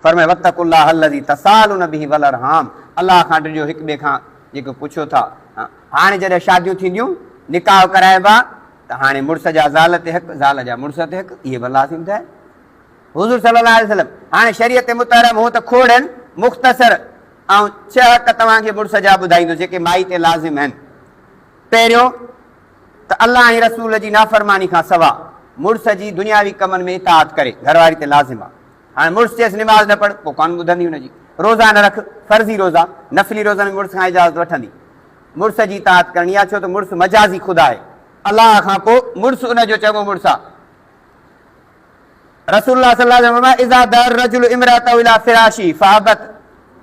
फरमाए वत्तकुल्लाह अल्लज़ी तसालून बिही वल अरहाम, अल्लाह खां ॾिजो हिक ॿिए खां जेको पुछो था। हाणे जॾहिं शादियूं थींदियूं निकाह कराइबा त हाणे मुड़ुस जा ज़ाल ते हक़, ज़ाल जा मुड़ुस ते हक़, इहे बि लाज़िम थिया। हुज़ूर सल्लल्लाहु अलैहि वसल्लम हाणे शरीयत मुतहरम हो त खोड़नि मुख़्तसर ऐं 6 हक़ तव्हांखे मुड़ुस जा ॿुधाईंदो जेके माई ते लाज़िम आहिनि। पहिरियों त अल्लाह ऐं रसूल जी नाफ़रमानी खां सवा मुड़ुस जी दुनियावी कमनि में इताअत करे, घरवारी ते लाज़िम आहे। हाणे मुड़ुस चएसि निमाज़ न पढ़, पोइ कोन ॿुधंदी हुनजी। रोज़ा न रख, फर्ज़ी रोज़ा, नफ़िली रोज़नि में मुड़ुस खां इजाज़त वठंदी। मुड़ुस जी इताअत करणी आहे, छो त मुड़ुस मजाज़ी ख़ुदा आहे। अलाह खां पोइ मुड़ुस उनजो चङो मुड़ुस आहे। रसूलुल्लाह सल्लल्लाहु अलैहि वसल्लम इज़ा दर रजुल इमरातहु इला फिराशी फअबत,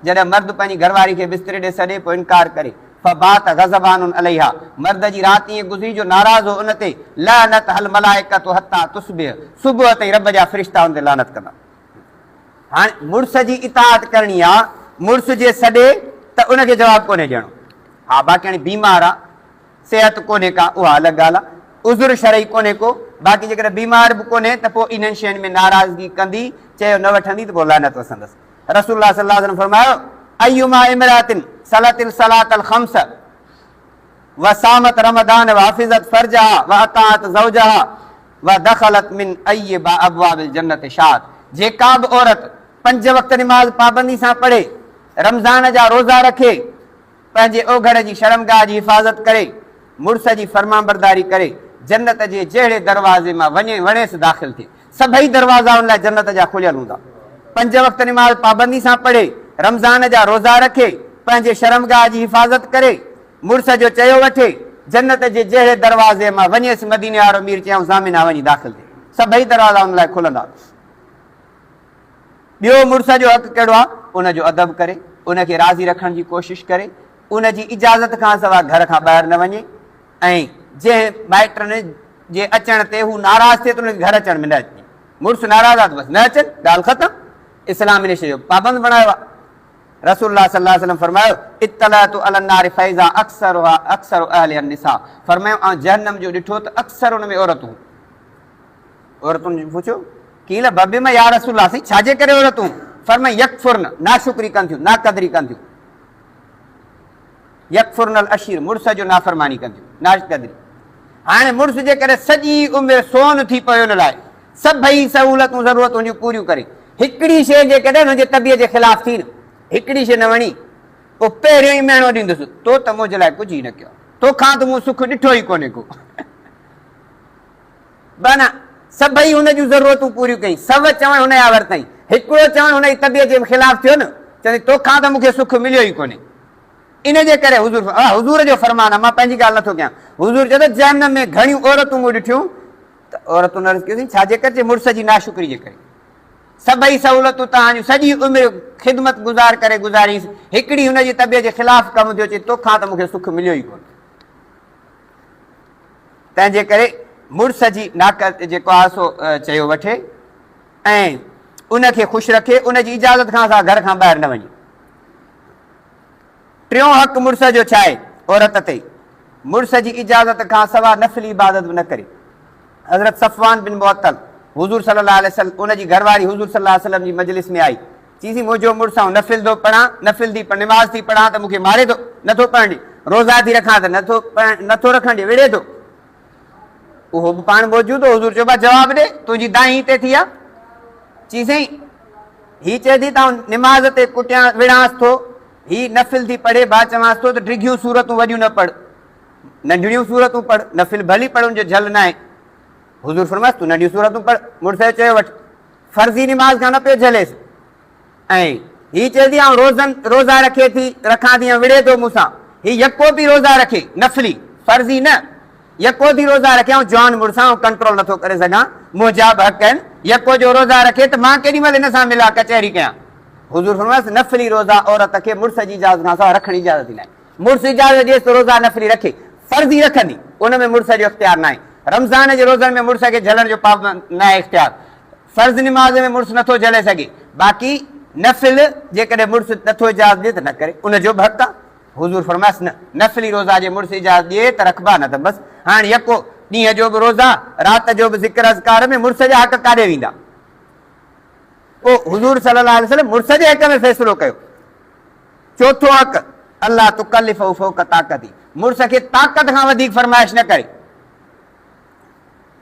जॾहिं मर्द पंहिंजी घरवारी खे बिस्तरे ॾे सॾे पोइ इनकार करे, फबात गज़बानुन अलैहा, मर्द जी राति ईअं गुज़री जो नाराज़ हो उन ते, लानत हल मलाइकतु हत्ता तुस्बिह, सुबुह ताईं रब जा फ़रिश्ता हुन ते लानत कंदा। हाणे मुड़ुस जी इताअत करणी आहे, मुड़ुस जे सॾे त उनखे जवाबु कोन्हे ॾियणो। हा बाक़ी हाणे बीमार आहे, सिहत कोन्हे का, उहा अलॻि ॻाल्हि आहे, उज़ुर शरई कोन्हे को, बाक़ी जेकॾहिं बीमार बि कोन्हे त पोइ इन्हनि शयुनि में नाराज़गी कंदी, चयो न वठंदी त पोइ लानत वसंदसि। रसूलुल्लाह सल्लल्लाहु अलैहि वसल्लम फरमायो अय्युमा इमरातिन सलतिल सलातल खम्स व सामत रमदान व हफ़िज़त फरजहा व अताअत ज़ौजहा व दख़लत मिन अय्यि अबवाबिल जन्नत शात, जेका बि औरत 5 वक़्त निमाज़ पाबंदी सां पढ़े, रमज़ान जा रोज़ा रखे, पंहिंजे ओघड़ जी शर्मगाह जी हिफ़ाज़त करे, मुड़ुस जी फरमाबरदारी करे, जन्नत जे जहिड़े दरवाज़े मां वणेसि दाख़िल थिए। सभई दरवाज़ा उन लाइ जन्नत जा खुलियल हूंदा। 5 वक़्त निमाज़ पाबंदी सां पढ़े, रमज़ान जा रोज़ा रखे, पंहिंजे शर्मगाह जी हिफ़ाज़त करे, मुड़ुस जो चयो वठे, जन्नत जे जहिड़े दरवाज़े मां वञेसि, मदीने वारो मीर चयऊं ज़ामिना वञी दाख़िल थिए। सभई दरवाज़ा उन लाइ खुलंदा। ॿियो मुड़ुस जो हक़ कहिड़ो आहे? उनजो अदब करे, उनखे राज़ी रखण जी कोशिशि करे, उनजी इजाज़त खां सवाइ घर खां ॿाहिरि न वञे, ऐं जंहिं माइटनि जे अचण ते हू नाराज़ थिए त उनखे घर अचण में न अचे। मुड़ुस नाराज़ आहे त बसि न अचनि, ॻाल्हि ख़तमु। इस्लाम इन शइ जो पाबंद बणायो आहे। रसूलुल्लाह सल्लल्लाहु अलैहि वसल्लम फरमायो इत्तलातु अलन नारि फैज़ा अक्सरुहा अक्सरु अहलिहा निसा, फरमायो ऐं जहन्नम जो ॾिठो त अक्सर उन में औरतुनि पुछो कील बबे में या रसूलुल्लाह साईं छाजे करे औरतूं? फरमायो यकफुरन, नाशुक्री कनि थियूं, नाक़दरी कनि थियूं। यकफुरनल अशीर, मुड़ुस जो नाफ़रमानी कनि थियूं, नाक़दरी। हाणे मुड़ुस जे करे सॼी उमिरि सोन थी पियो हुन लाइ, सभई सहूलतूं ज़रूरतूं जूं पूरियूं करे, हिकिड़ी शइ जेकॾहिं हुनजे तबियत जे ख़िलाफ़ थी न, हिकिड़ी शइ न वणी, पोइ पहिरियों ई महीनो ॾींदुसि, तो त मुंहिंजे लाइ कुझु ई न कयो, तोखां त मूं सुख ॾिठो ई कोन्हे को। माना सभई हुन जूं ज़रूरतूं पूरियूं कई, सभु चवण हुनजा वरितई, हिकिड़ो चवण हुनजी तबियत जे ख़िलाफ़ थियो न, चवंदी तोखां त मूंखे सुख मिलियो ई कोन्हे। इन जे करे हुज़ूर जो फरमान आहे, मां पंहिंजी ॻाल्हि नथो कयां। हुज़ूर चयो त जहन्नम में घणियूं औरतूं मूं ॾिठियूं, त औरतूं न कयोसीं छाजे करे? मुड़ुस जी नाशुक्री जे करे। सभई सहूलतूं तव्हां जूं सॼी उमिरि ख़िदमत गुज़ार करे गुज़ारीसि, हिकिड़ी हुनजी तबियत जे ख़िलाफ़ कमु थियो, चए तोखां त मूंखे सुख मिलियो ई कोन्हे। तंहिंजे करे मुड़ुस जी नाक़द जेको आहे सो चयो वठे ऐं उनखे ख़ुशि रखे, उनजी इजाज़त खां असां घर खां ॿाहिरि न वञे। टियों हक़ मुड़ुस जो छा आहे? औरत ते मुड़ुस जी इजाज़त खां सवाइ नफ़िली इबादत बि न करे। हज़रत सफ़वान बिन मुअत्तल हुज़ूर सल्लल्लाहु अलैहि वसल्लम, उनजी घरवारी हुज़ूर सल्लल्लाहु अलैहि वसल्लम जी मजलिस में आई, चईसी मुंहिंजो मुड़ुस आऊं नफ़िल थो पढ़ां, नफ़िल थी निमाज़ थी पढ़ां त मूंखे मारे थो, नथो पढ़ण ॾे, रोज़ा थी रखां त नथो रखण ॾे, विड़े थो। उहो बि पाण मौजूदु हो। हुज़ूर चइबो जवाबु ॾे, तुंहिंजी दाई हिते थी आहे? चई साईं हीअ चए थी तव्हां निमाज़ ते कुटियां विड़ांसि थो, हीअ नफ़िल थी पढ़े, बा चवांसि थो त डिघियूं सूरतूं वॾियूं न पढ़, नंढड़ियूं सूरतूं पढ़, नफ़िल भली पढ़, उनजो झल न आहे। हुज़ूर फरमाइसि तूं नंढियूं सूरतूं पढ़। मुड़ुस चयो वठि, फर्ज़ी निमाज़ खां न पियो झलेसि, ऐं हीअ चए थी आउं रोज़ा रखां थी, विड़े थो मूंसां। हीअ यको बि रोज़ा रखे, नफ़िली फर्ज़ी न, यको थी रोज़ा रखे, ऐं जवान मुड़ुस आऊं कंट्रोल नथो करे सघां, मुंहिंजा बि हक़ आहिनि, यको जो रोज़ा रखे त मां केॾी महिल हिन सां मिलां कचहरी कयां। हुज़ूर फरमाइसि नफ़िली रोज़ा औरत खे मुड़ुस जी इजाज़त खां सवाइ रखण जी इजाज़त ई न आहे। मुड़ुस इजाज़त ॾिएसि त रोज़ा नफ़िली रखे, फर्ज़ी रखंदी, उन में मुड़ुस जो इख़्तियार न आहे। रमज़ान जे रोज़नि में मुड़ुस खे झलण जो पाबंद न आहे इख़्तियार, फ़र्ज़ निमाज़ में मुड़ुस नथो झले सघे, बाक़ी नफ़िल जेकॾहिं मुड़ुस नथो इजाज़त ॾिए त न करे, उनजो बि हक़ आहे। हुज़ूर फरमाइसि न, नफ़िली रोज़ा जे मुड़ुस इजाज़त ॾिए त रखबा, न त बसि। हाणे यको ॾींहं जो बि रोज़ा, राति जो बि ज़िक्र अज़कार में मुड़ुस जा हक़ काॾे वेंदा? पोइ हुज़ूर सल्लल्लाहु अलैहि वसल्लम मुड़ुस जे हक़ में फ़ैसिलो कयो। चोथों हक़ अल्लाह तुकल्लिफ़हु फ़ौक़ ताक़ती, मुड़ुस खे ताक़त खां वधीक फरमाइश न करे।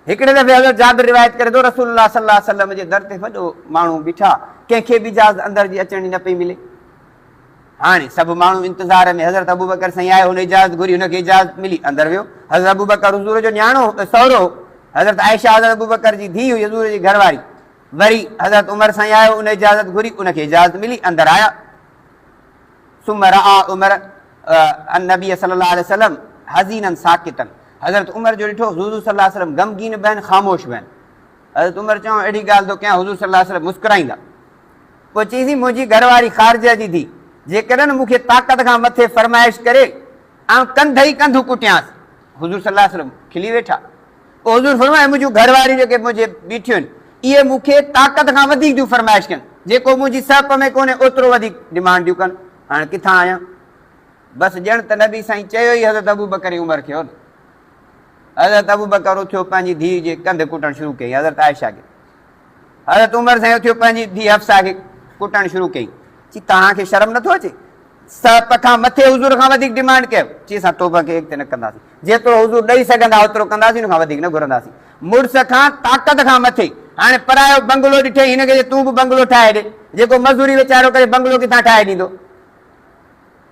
हिकिड़े दफ़े हज़रत जाबिर रिवायत करे थो रसूलुल्लाह सल्लल्लाहु अलैहि वसल्लम जे दर ते वॾो माण्हू बीठा, कंहिंखे बि इजाज़त अंदरि जी अचण जी न पई मिले। हाणे सभु माण्हू इंतज़ार में, हज़रत अबू बकर साईं आयो, हुन इजाज़त घुरी, हुनखे इजाज़त मिली, अंदरि वियो। हज़रत अबू बकर हुज़ूर जो न्याणो सहुरो, हज़रत आयशा हज़रत अबू बकर जी धीउ हुई, हुज़ूर जी घरवारी। वरी हज़रत उमर साईं आयो, उन इजाज़त घुरी, उनखे इजाज़त मिली, अंदरि आया। सुम रआ उमर नबी सल्लल्लाहु अलैहि वसल्लम हज़ीनन साकितन, हज़रत उमर जो ॾिठो हुज़ूर सल्लल्लाहु अलैहि वसल्लम गमगीन बि आहिनि, ख़ामोश बि आहिनि। हज़रत उमर चऊं अहिड़ी ॻाल्हि थो कयां, हुज़ूर सल्लल्लाहु अलैहि वसल्लम मुस्कुराईंदा। पोइ चईसीं मुंहिंजी घरवारी ख़ारिजा जी थी, जेकॾहिं मूंखे ताक़त खां मथे फरमाइश करे ऐं कंध ई कंधु कुटियांसि, हुज़ूर सल्लल्लाहु अलैहि वसल्लम खिली वेठा। पोइ हुज़ूर फरमाए मुंहिंजूं घरवारियूं जेके मुंहिंजे बीठियूं आहिनि, इहे मूंखे ताक़त खां वधीक थियूं फरमाइश कनि, जेको मुंहिंजी सप में कोन्हे ओतिरो वधीक डिमांड थियूं कनि। हाणे किथां आहियां? बसि ॼण त नबी साईं चयो ई हज़रत अबू बकर जी उमिरि खे। हज़रत अबू बकर उथियो, पंहिंजी धीउ जे कंध कुटणु शुरू कई, हज़रत आयशा खे। हज़रत उमर साईं उथियो, पंहिंजी धीउ हफ्सा खे कुटणु शुरू कई। चई तव्हांखे शर्म नथो अचे? सप खां मथे हुज़ूर खां वधीक डिमांड कयो। चई असां तोब खे अॻिते न कंदासीं, जेतिरो हुज़ूर ॾेई सघंदा ओतिरो कंदासीं, हुन खां वधीक न घुरंदासीं। मुड़ुस खां ताक़त खां मथे। हाणे परायो बंगलो ॾिठे, हिनखे तूं बि बंगलो ठाहे ॾे, जेको मज़दूरी वीचारो करे बंगलो किथां ठाहे ॾींदो?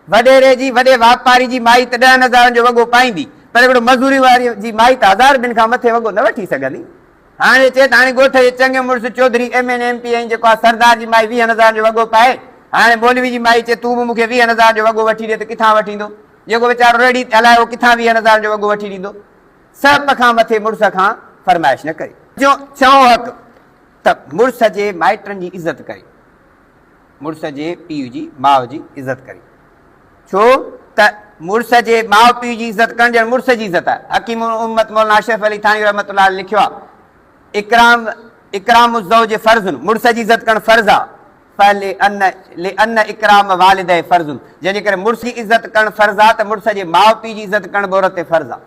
वॾेरे जी वॾे वापारी जी माई त 10,000 जो वॻो पाईंदी, पर हिकिड़ो मज़दूरी वारी जी माई त 1000 ॿिनि खां मथे वॻो न वठी सघंदी। हाणे चए त हाणे ॻोठ जे चङे मुड़ुस चौधरी MN MP ऐं जेको आहे सरदार जी माई 20,000 जो वॻो पाए, हाणे मौलवी जी माई चए तूं बि मूंखे 20,000 जो वॻो वठी ॾे, त किथां वठींदो? जेको वीचारो रेडी हलाए उहो किथां 20,000 जो वॻो वठी ॾींदो? सप खां मथे मुड़ुस खां फरमाइश न करे। चओ हक़ त मुड़ुस जे माइटनि जी इज़त करे, मुड़ुस जे पीउ जी माउ जी इज़त करे। छो त मुड़ुस जे माउ पीउ जी इज़त करणु ॼण मुड़ुस जी इज़त आहे। हकीम उम्मत मौलाना अशरफ अली थानी रहमतुल्लाह अलैह लिखियो आहे, इकराम ज़ौज फर्ज़ुन, मुड़ुस जी इज़त करणु फर्ज़ आहे। अन इकराम वालिदे फर्ज़ुन, जंहिंजे करे मुड़ुस जी इज़त करणु फर्ज़ आहे, त मुड़ुस जे माउ पीउ जी इज़त करणु औरत ते फर्ज़ आहे।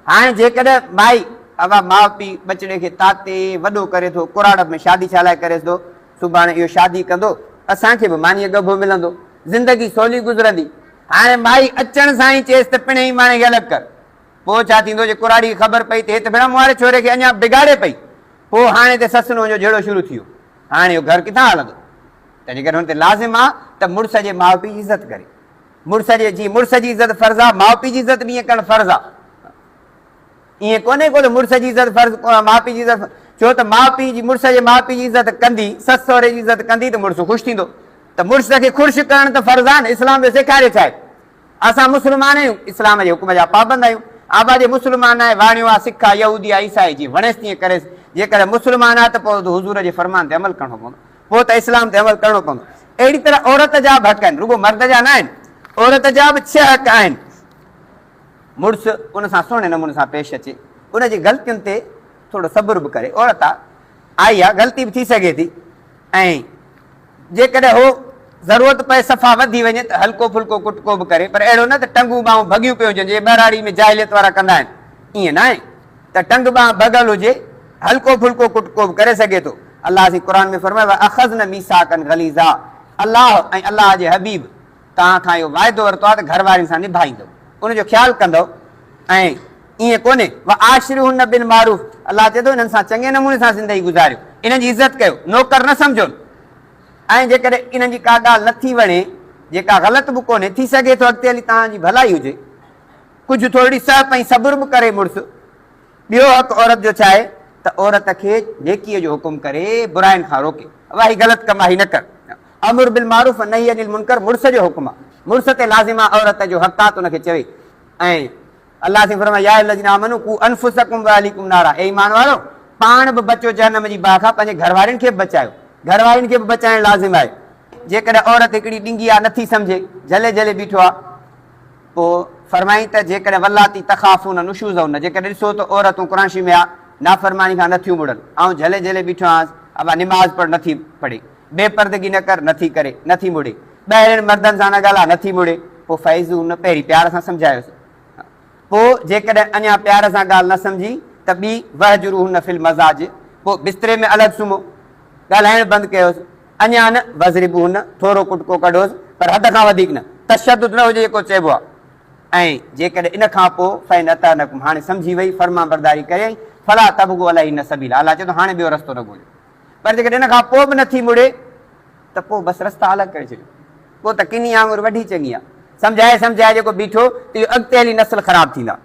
हाणे जेकॾहिं माई माउ पीउ बचड़े खे ताते वॾो करे थो, कुराड़ में शादी छालाए करे थो, सुभाणे इहो शादी कंदो, असांखे बि मानीअ गभो मिलंदो, ज़िंदगी सवली गुज़रंदी। हाणे माई अचण सां ई चएसि त पिणे ई माणे खे अलॻि कर, पोइ छा थींदो? जे कुराड़ी खे ख़बर पई त हे त भेण मूं वारे छोरे खे अञा बिगाड़े पई, पोइ हाणे त ससु नुंहुं जो जहिड़ो शुरू थी वियो। हाणे इहो घर किथां हलंदो? तंहिंजे करे हुन ते लाज़िम आहे त मुड़ुस जे माउ पीउ जी इज़त करे। मुड़ुस जी इज़त फर्ज़ आहे, माउ पीउ जी इज़त बि ईअं करणु फर्ज़ आहे। ईअं कोन्हे को त मुड़ुस जी इज़त फर्ज़, माउ पीउ जी इज़त, छो त माउ पीउ जी मुड़ुस जे माउ पीउ जी इज़त कंदी, ससु सहुरे जी इज़त कंदी त मुड़ुस ख़ुशि थींदो। त मुड़ुस खे ख़ुशि करणु त फर्ज़ आहे न। इस्लाम जो सेखारे छा आहे? असां मुस्लमान आहियूं, इस्लाम जे हुकुम जा पाबंद आहियूं। आबा जे मुस्लमान आहे, वाणियो आहे, सिख आहे, यहूदी आहे, ईसाई, जीअं वणेसि तीअं करेसि। जेकॾहिं मुस्लमान आहे त पोइ हुज़ूर जे फरमान ते अमल करणो पवंदो, पोइ त इस्लाम ते अमल करणो पवंदो। अहिड़ी तरह औरत जा बि हक़ आहिनि, रुगो मर्द जा न आहिनि। औरत जा बि 6 हक़ आहिनि। मुड़ुस उन सां सुहिणे नमूने सां पेश अचे, उनजी ग़लतियुनि ते थोरो सबुर बि करे। औरत आहे, आई आहे, ग़लती बि थी सघे थी, ऐं जेकॾहिं हो ज़रूरत पए सफ़ा वधी वञे त हल्को फुल्को कुटको बि करे, पर अहिड़ो न त टंगू ॿाहूं भॻियूं पियूं हुजनि, जीअं ॿहिराड़ी में जाहिलियत वारा कंदा आहिनि, ईअं न आहे त टंग ॿाह भॻल हुजे, हल्को फुल्को कुटको बि करे सघे थो। अलाह जी क़ुर में फरमायो अख़ज़न मीसाकन गलीज़ा, अलाह ऐं अलाह जे हबीब तव्हां खां इहो वाइदो वरितो आहे त घर वारनि सां निभाईंदो, उनजो ख़्यालु कंदो। ऐं ईअं कोन्हे आशिरुहुन बिल मारूफ़, अलाह चए थो हिननि सां चङे नमूने सां ज़िंदगी गुज़ारियो, इन्हनि जी इज़त कयो, नौकर न सम्झो। ऐं जेकॾहिं इन्हनि जी का ॻाल्हि नथी वणे, जेका ग़लति बि कोन्हे, थी सघे थो अॻिते हली तव्हांजी भलाई हुजे, कुझु थोरी सह ऐं सबुर बि करे मुड़ुस। ॿियो हक़ औरत जो छा आहे त औरत खे नेकीअ जो हुकुम करे, बुराइनि खां रोके, वाही ग़लति कमाई न कर। अमुर बिल मारूफ़ नही अनिल मुनकर मुड़ुस जो हुकुम आहे, मुड़ुस ते लाज़िम आहे, औरत जो हक़ आहे त उनखे चवे। ऐं अलाह से फरमायो या अय्युहल्लज़ीना आमनू कू अनफुसकुम व अहलीकुम नारा, ए ईमान वारो पाण बि बचो जहन्नम जी बाहि खां, पंहिंजे घरवारियुनि खे बि बचायो, घरवारियुनि खे बि बचाइणु लाज़िम आहे। जेकॾहिं औरत हिकिड़ी ॾिंगी आहे, नथी सम्झे, झले झले बीठो आहे, पोइ फरमाई त जेकॾहिं वलाती तख़ाफ़ून नुशूज़हुन, जेकॾहिं ॾिसो त औरतूं क़ुराशी में आहे, नाफ़रमानी खां नथियूं मुड़नि, ऐं झले झले बीठो आहियां, अबा निमाज़ पढ़ नथी पढ़े, बेपर्दगी न कर नथी करे, नथी मुड़े, ॿाहिरि मर्दनि सां न ॻाल्हाए, नथी मुड़े, पोइ फ़ैज़ू हुन पहिरीं प्यार सां सम्झायोसि। पोइ जेकॾहिं अञा प्यार सां ॻाल्हि न सम्झी त ॿी वहजुरूहुन फिल मज़ाज, पोइ बिस्तरे में अलॻि सुम्हो, ॻाल्हाइणु बंदि कयोसि, अञा न वज़रिबू न, थोरो कुटको कढोसि पर हद खां वधीक न, तशदुद न हुजे जेको चइबो आहे। ऐं जेकॾहिं इन खां पोइ फ़ैन अतानकुम, हाणे सम्झी वई, फर्मा बरदारी करे, फला तबगू अलाही न सबीला, अलाह चए थो हाणे ॿियो रस्तो न ॻोल्हियो। पर जेकॾहिं इन खां पोइ बि नथी मुड़े त पोइ बसि रस्ता अलॻि करे छॾियो, पोइ त किनी आंगुर वॾी चङी आहे, सम्झाए सम्झाए जेको बीठो त इहो अॻिते हली नस्ल ख़राबु थींदा।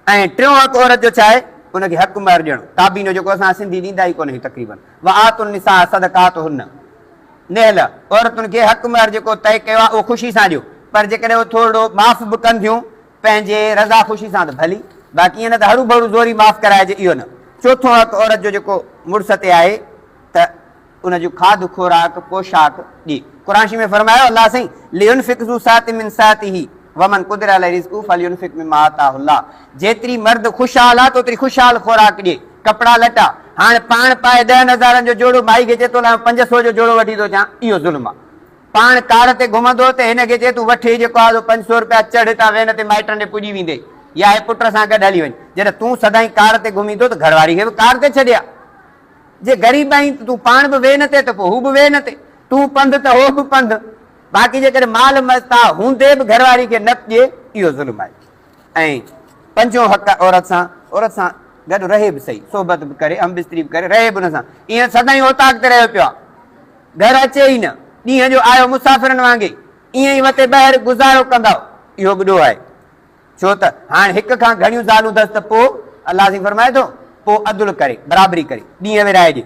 ऐं टियों हक़ औरत जो छा आहे, उनखे हक़ महर ॾियणो, ताबीनो जेको असां सिंधी ॾींदा ई कोन तक़रीबन, व आतुन निसा सदकात हुन नेहल, औरतुनि खे हक़ महर जेको तय कयो आहे उहो ख़ुशी सां ॾियो, पर जेकॾहिं उहो थोरो माफ़ बि कनि थियूं पंहिंजे रज़ा ख़ुशी सां त भली, बाक़ी ईअं न त हरू भरू ज़ोरी माफ़ कराइजे, इहो न। चोथों हक़ औरत जो जेको मुड़ुस ते आहे त उनजो खाध खुराक पोशाक ॾे। क़ुरान में फरमायो अलाह साईं लियुनफिक ज़ू साति मिन सातिही वमन कुदिर अलैहि रिज़्क़ुहु फलयुनफिक मिम्मा आताहु अल्लाह, जेतिरी मर्द ख़ुशहाल आहे तोतिरी ख़ुशहाल खुराक ॾे, कपिड़ा लटा। हाणे पाण पाए 10,000 जो जोड़ो माई खे चए थो 500 जो जोड़ो वठी थो अचां, इहो ज़ुल्म आहे। पाण कार ते घुमंदो त हिनखे चए तूं वठी जेको आहे 500 रुपया चढ़ था वेन ते माइटनि ॾे पुॼी वेंदे, या हे पुट सां गॾु हली वञ। जॾहिं तूं सदाईं कार ते घुमींदो त घरवारी खे बि कार ते छॾिया, जे ग़रीब आहीं तूं पाण बि वेह न ते त पोइ हू बि वेह न ते, तूं पंधु त हो बि पंधु, बाक़ी जेकॾहिं माल मस्त आहे हूंदे बि घरवारी खे न ॾिए, इहो ज़ुल्म आहे। ऐं पंजो हक़ औरत सां गॾु रहे बि सही, सोबत बि करे, हमबिस्तरी बि करे, रहे बि हुन सां, ईअं सदाईं ओताक ते रहियो पियो आहे, घर अचे ई न, ॾींहं जो आयो मुसाफ़िरनि वांगुरु ईअं ई वते ॿाहिरि गुज़ारो कंदा, इहो बि ॾोह आहे। छो त हाणे हिक खां घणियूं ज़ालूं अथसि त पोइ अलाह साईं फरमाए थो पोइ अदुल करे, बराबरी करे, ॾींहं विराइजे।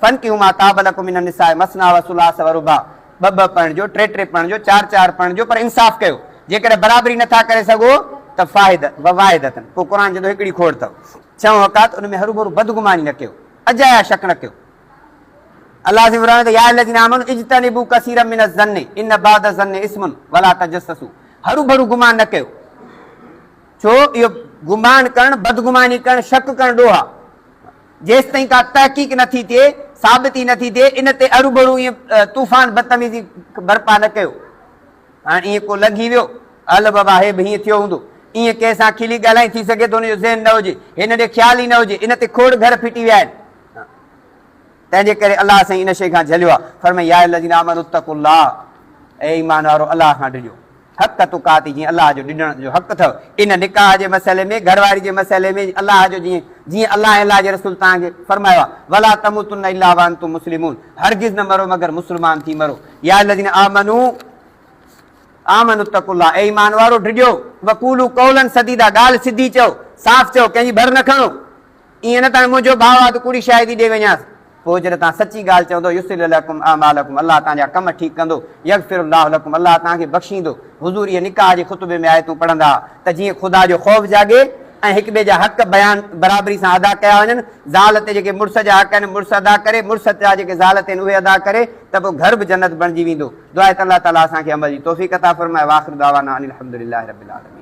फनकिहू मां ताब लकुम मिन निसाए मसना व सुलास व रुबा, ॿ पढ़ण जो, टे पढ़ण जो, चार पढ़ण जो, पर इंसाफ़ कयो। जेकॾहिं बराबरी नथा करे सघो त वाहिदतन, पोइ क़ुरान जो हिकिड़ी खोड़ अथव। छहों हक़ात उन में हरू भरू बदगुमानी न कयो, अजाया शक न कयो। अलाह जी फरमाए थो या अल्लज़ीना आमनू इज्तनिबू कसीरम मिन ज़न्नि इन बाद ज़न्नि इस्मुन वला तजस्ससू, हरू भरू गुमान न कयो। छो इहो गुमान करणु, बदगुमानी करणु, शक करणु ॾोह आहे। जेसि ताईं का तहक़ीक़ नथी थिए, साबिती नथी थिए, इन ते हरू भरू ईअं तूफ़ान बदतमीज़ी बर्पा न कयो। हाणे ईअं को लॻी वियो, हल बाबा हे बि हीअं थियो हूंदो, ईअं कंहिंसां खिली ॻाल्हाई, थी सघे थो हुनजो ज़हन न हुजे, हिन ॾे ख़्याल ई न हुजे, इन ते खोड़ घर फिटी विया आहिनि। तंहिंजे करे अलाह साईं इन शइ खां झलियो आहे, फरमाए या अल्लज़ीना आमनू इत्तक़ुल्लाह, ऐं ईमान वारो अलाह खां ॾिजो, हक़ तुक़ाती, जीअं अलाह जो ॾिजण जो हक़ अथव। इन निकाह जे मसइले में, घरवारी जे मसइले में अलाह जो जीअं अलाह जे रसूल तव्हांखे फरमायो आहे वला तमूतुन इल्ला व अंतुम मुस्लिमून, हरगिज़ न मरो मगर मुस्लमान थी मरो। या अल्लज़ीना आमनू इत्तक़ुल्लाह, ऐं ईमान वारो ॾिजो, वक़ूलू क़ौलन सदीदा, ॻाल्हि सिधी चओ, साफ़ चओ, कंहिंजी भर न खणो। ईअं न त मुंहिंजो भाउ आहे त कूड़ी शायदि ॾे वञासि, पोइ जॾहिं तव्हां सची ॻाल्हि चवंदो युस्लिह लकुम अमालकुम, अलाह तव्हांजा कम ठीकु कंदो, यग़फिरुल्लाहु लकुम, अलाह तव्हांखे बख़्शींदो। हुज़ूर इहे निकाह जे ख़ुतबे में आयतूं पढ़ंदा त जीअं ख़ुदा जो ख़ौफ़ जागे ऐं हिक ॿिए जा हक़ बयान बराबरी सां अदा कया वञनि। ज़ाल ते जेके मुड़ुस जा हक़ आहिनि मुड़ुस अदा करे, मुड़ुस जा जेके ज़ाल ते आहिनि उहे अदा करे, त पोइ घर बि जन्नत बणिजी वेंदो। दुआ आहे त अलाह ताला असांखे अमल जी तौफ़ीक़ अता फ़रमाए। वाख़िर दावाना अनिल हम्दुलिल्लाहि रब्बिल आलमीन।